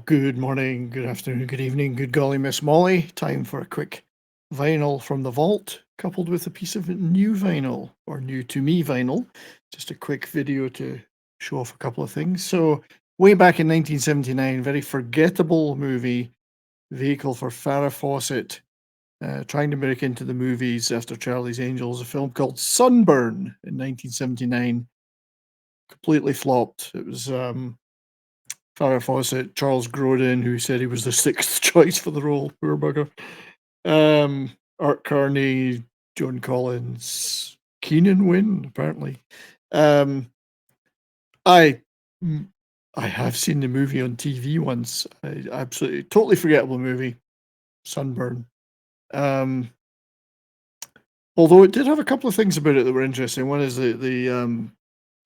Good morning, good afternoon, good evening, good golly, Miss Molly. Time for a quick vinyl from the vault, coupled with a piece of new vinyl, or new to me vinyl. Just a quick video to show off a couple of things. So, way back in 1979, very forgettable movie, vehicle for Farrah Fawcett, trying to break into the movies after Charlie's Angels, a film called Sunburn in 1979. Completely flopped. It was Farrah Fawcett, Charles Grodin, who said he was the sixth choice for the role. Poor bugger. Art Carney, Joan Collins, Keenan Wynn, apparently. Um, I mm, I have seen the movie on TV once. Absolutely, totally forgettable movie, Sunburn. Um, although it did have a couple of things about it that were interesting. One is the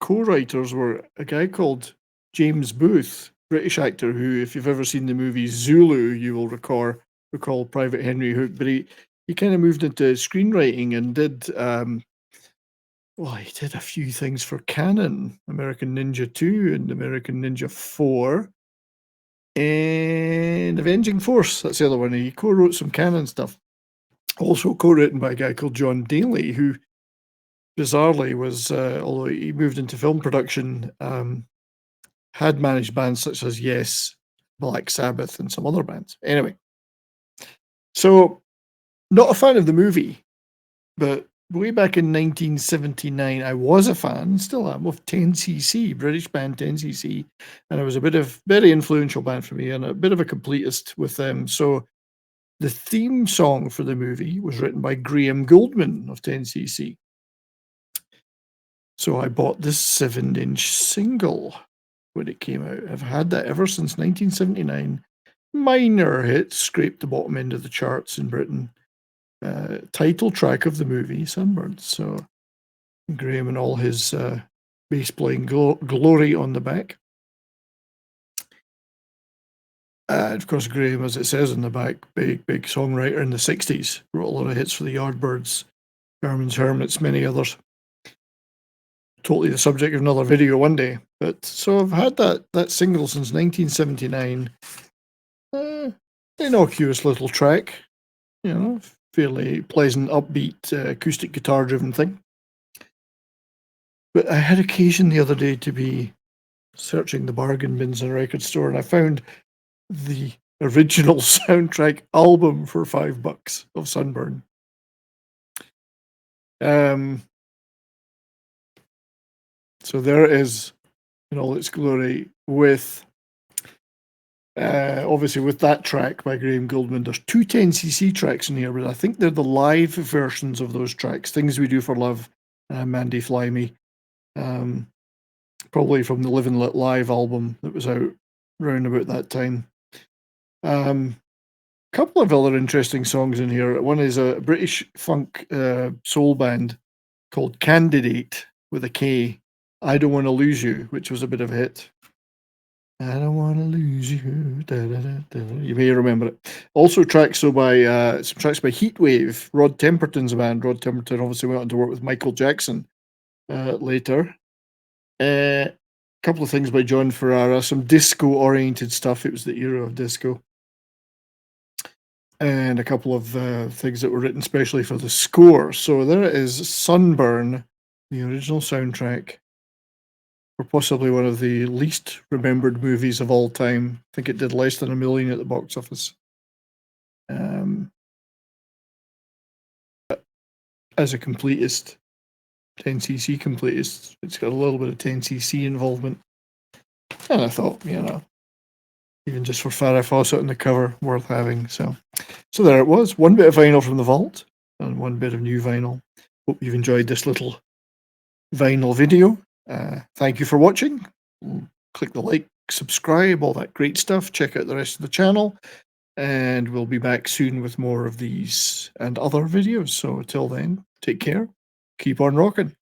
co-writers were a guy called James Booth, British actor who, if you've ever seen the movie Zulu, you will recall Private Henry Hook. But he kind of moved into screenwriting and did he did a few things for Canon, American Ninja 2 and American Ninja 4, and Avenging Force. That's the other one. He co-wrote some Canon stuff. Also co-written by a guy called John Daly, who bizarrely was, although he moved into film production, had managed bands such as Yes, Black Sabbath, and some other bands. Anyway, so not a fan of the movie, but way back in 1979, I was a fan, still am, of 10cc, British band 10cc, and it was a very influential band for me and a bit of a completist with them. So the theme song for the movie was written by Graham Gouldman of 10cc. So I bought this 7-inch single when it came out. I've had that ever since 1979. Minor hits, scraped the bottom end of the charts in Britain. Title track of the movie, Sunburn. So Graham and all his bass playing glory on the back. Of course, Graham, as it says on the back, big songwriter in the 60s. Wrote a lot of hits for the Yardbirds, Herman's Hermits, many others. Totally the subject of another video one day. But so I've had that single since 1979. Innocuous little track, fairly pleasant, upbeat, acoustic guitar-driven thing. But I had occasion the other day to be searching the bargain bins in a record store, and I found the original soundtrack album for $5 of Sunburn. So there it is in all its glory, with obviously with that track by Graham Gouldman. There's two 10cc tracks in here, but I think they're the live versions of those tracks. Things We Do for Love, Mandy Fly Me, probably from the Live and Let Live album that was out round about that time. Couple of other interesting songs in here. One is a British funk soul band called Candidate with a K. I Don't Want to Lose You, which was a bit of a hit. I don't want to lose you. Da, da, da, da. You may remember it. Also tracks by some tracks by Heatwave, Rod Temperton's band. Rod Temperton obviously went on to work with Michael Jackson later. A couple of things by John Ferrara, some disco-oriented stuff. It was the era of disco. And a couple of things that were written specially for the score. So there it is, Sunburn, the original soundtrack for possibly one of the least remembered movies of all time. I think it did less than $1 million at the box office. As a completist, 10cc completist, it's got a little bit of 10cc involvement. And I thought, even just for Farrah Fawcett on the cover, worth having. So there it was. One bit of vinyl from the vault and one bit of new vinyl. Hope you've enjoyed this little vinyl video. Thank you for watching. Click the like, subscribe, all that great stuff. Check out the rest of the channel. And we'll be back soon with more of these and other videos. So till then, take care. Keep on rocking.